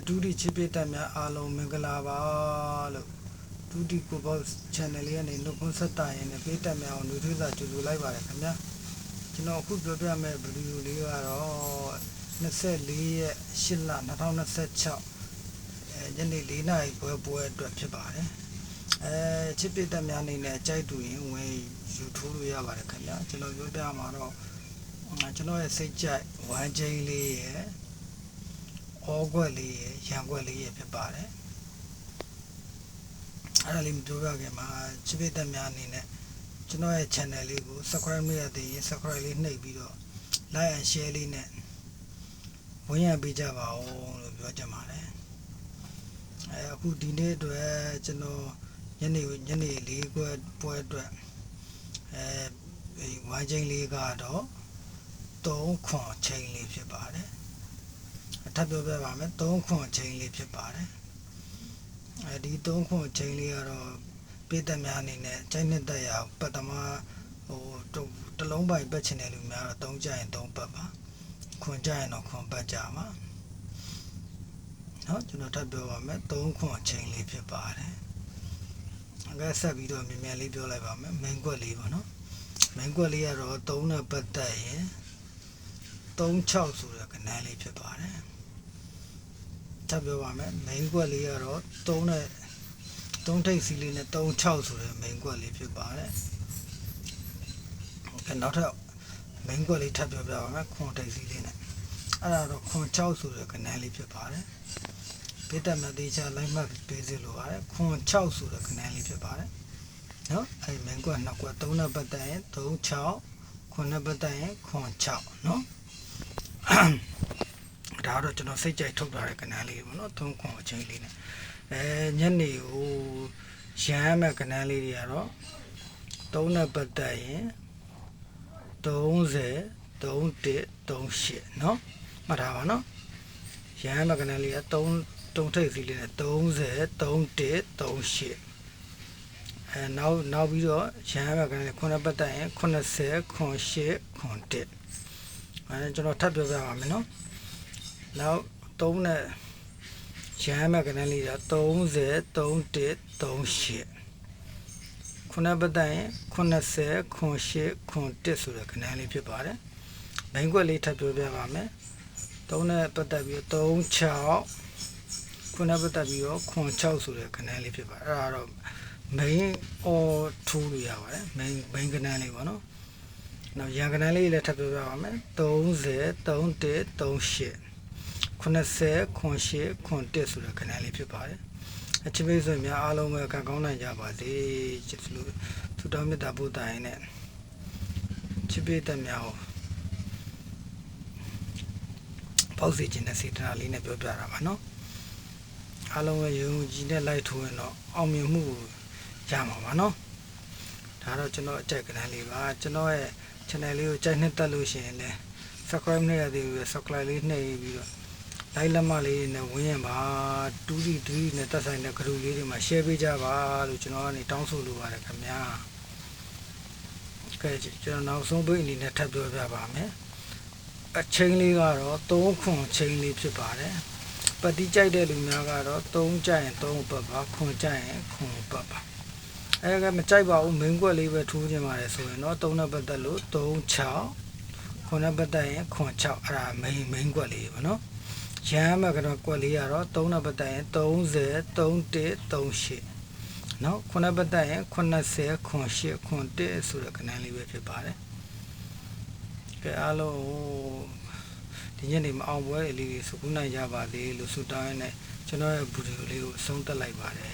ဒူဒီချစ်ပစ်တက်များအားလုံးမင်္ဂလာပါလို့ဒူဒီကိုဘော့ channel လေးကနေနှုတ်ခွန်းဆက်တာရင်လည်းပစ်တက်များအောင်နှွေးထွေးစာကြိုဆိုလိုက်ပါတယ်ခင်ဗျာကျွန်တော်အခုပြောပြမယ့်ဗီဒီယိုလေးကတော့24ရက်8လ2026ညနေ4နာရီပွဲအတွက်ဖြစ်ပါတယ်ချစ်ပစ်တက်များအနေနဲ့ကြိုက်တူရင်ဝင်ယူထိုးလို့ရပါတယ်ခင်ဗျာကျွန်တော်ပြောပြမှာတော့ကျွန်တော်ရဲ့စိတ်ကြိုက်ဝမ်းချင်းလေးရဲ့ဩကွက်လေးရံကွက်လေးရဖြစ်ပါတယ်အဲ့ဒါလေးမပြောပြခင်မှာချစ်ပစ်သက်များအနေနဲ့ကျွန်တော်ရဲ့ channel လေးကို subscribe မရသေးရင် subscribe လေးနှိပ်ပြီးတော့ like and share လေးနဲ့ဝင်ရပေးကြပါဦးလို့ပြောချင်ပါတယ်အခုဒီနေ့အတွက်ကျွန်တော်ညနေ4ခွဲပွဲအတွက်ဝိုင်းချင်းလေးကတော့3ခွန်ချင်းလေးဖြစ်ပါတယ်ထပ်ပြောပြပါမယ်3ခွန်ချင်းလေးဖြစ်ပါတယ်ဒီ3ခွန်ချင်းလေးကတော့ပြည်သက်များအနေနဲ့ချိန်နှစ်သက်ရအောင်ပတ်သမားတလုံးပိုင်ပတ်ချင်တယ်လူများတော့3ကြရင်3ပတ်ပါခွန်ကြရင်တော့ခွန်ပတ်ကြပါနော်ကျွန်တော်ထပ်ပြောပါမယ်3ခွန်ချင်းလေးဖြစ်ပါတယ်အခုဆက်ပြီးတော့မြန်လေးပြောလိုက်ပါမယ် main ကွက်လေးပါနော် main ကွက်လေးကတော့3နဲ့ပတ်သက်ရင်36ဆိုတဲ့ကဏ္ဍလေးဖြစ်ပါတယ်ထပ်ပြောပါမယ် main ကွက်လေးကတော့3ထိပ်စီးလေးနဲ့36ဆိုတဲ့ main ကွက်လေးဖြစ်ပါတယ်နောက်ထပ် main ကွက်လေးထပ်ပြောပြပါမယ်ခွန်ထိပ်စီးလေးနဲ့အဲ့ဒါတော့ခွန်6ဆိုတဲ့ကဏ္ဍလေးဖြစ်ပါတယ်ပိတ္တမတိချလိုက်မှတ်ပေးစီလိုပါတယ်ခွန်6ဆိုတဲ့ကဏ္ဍလေးဖြစ်ပါတယ်နော်အဲ့ main ကွက်2ကွက်3နဲ့ပတ်သက်ရင်36ခွန်နဲ့ပတ်သက်ရင်ခွန်6နော်ဒါတော့ကျွန်တော်စိတ်ကြိုက်ထုတ်ထားတဲ့ကဏ္ဍလေးပေါ့နော်3ခွန်အချိန်လေးနဲ့ညနေကိုရမ်းမဲ့ကဏ္ဍလေးတွေကတော့3နဲ့ပတ်သက်ရင်30 31 38နော်မှတ်ထားပါနော်ရမ်းမဲ့ကဏ္ဍလေးက3ထိပ်စီးလေးနဲ့30 31 38နောက်ပြီးတော့ရမ်းမဲ့ကဏ္ဍလေး9နဲ့ပတ်သက်ရင်80 8 1ကျွန်တော်ထပ်ပြောပြပါမယ်နော်နောက်3နဲ့ရမ်းမဲ့ကဏ္ဍလေးက30 31 38ခုနပတ်သက်ရင်80 8 1ဆိုတဲ့ကဏ္ဍလေးဖြစ်ပါတယ် main ကွက်လေးထပ်ပြောပြပါမယ်3နဲ့ပတ်သက်ပြီး36ခုနပတ်သက်ပြီးတော့6ဆိုတဲ့ကဏ္ဍလေးဖြစ်ပါတယ်အဲ့ဒါတော့ main or 2လို့ရပါတယ် main ကဏ္ဍလေးပေါ့နော်နောက်ရန်ကဏ္ဍလေးလည်းထပ်ပြောပြပါမယ်30 31 38 90 8 1ဆိုတဲ့ကဏ္ဍလေးဖြစ်ပါတယ်အချင်းမိတ်ဆွေများအားလုံးပဲကံကောင်းနိုင်ကြပါစေချစ်လို့သူတော်မေတ္တာပို့တိုင်နဲ့ချစ်ပေးတဲ့များကိုပေါ့စီခြင်းနဲ့စေတနာလေးနဲ့ပြောပြတာပါနော်အားလုံးပဲယုံကြည်နဲ့လိုက်ထိုးရင်တော့အောင်မြင်မှုရမှာပါနော်ဒါတော့ကျွန်တော်အကြိုက်ကဏ္ဍလေးပါကျွန်တော်ရဲ့ channel လေးကိုကြိုက်နှစ်သက်လို့ရှိရင်လည်း subscribe နဲ့ရသေးဘူး subscribe လေးနှိပ်ပြီးတော့ like လက်မလေးနဲ့ဝင်ရင်ပါ2D နဲ့တက်ဆိုင်တဲ့ group လေးတွေမှာ share ပေးကြပါလို့ကျွန်တော်ကနေတောင်းဆိုလိုပါတယ်ခင်ဗျာကျွန်တော်နောက်ဆုံးပိတ်အနေနဲ့ထပ်ပြောပြပါမယ်အချိန်လေးကတော့3ခွန်ချိန်လေးဖြစ်ပါတယ်ပတိကြိုက်တဲ့လူများကတော့3ကြိုက်ရင်3ပတ်ပါခွန်ကြိုက်ရင်ခွန်ပတ်ပါမကြိုက်ပါဘူး main ကွက်လေးပဲထိုးခြင်းပါတယ်ဆိုရင်တော့3နဲ့ပတ်သက်လို့36ခွန်နဲ့ပတ်သက်ရင်ခွန်6အဲ့ဒါ main ကွက်လေးပေါ့နော်ရမ်းမဲ့ကတော့ကွက်လေးကတော့3နဲ့ပတ်သက်ရင်30 31 38နော်ခွန်နဲ့ပတ်သက်ရင်80ခွန်8ခွန်1ဆိုတဲ့ကဏ္ဍလေးပဲဖြစ်ပါတယ်ကဲအားလုံးဒီညနေမအောင်ပွဲလေးတွေစုနိုင်ကြပါသေးလို့ဆုတောင်းရင်းနဲ့ကျွန်တော်ရဲ့ဗီဒီယိုလေးကိုအဆုံးသတ်လိုက်ပါတယ်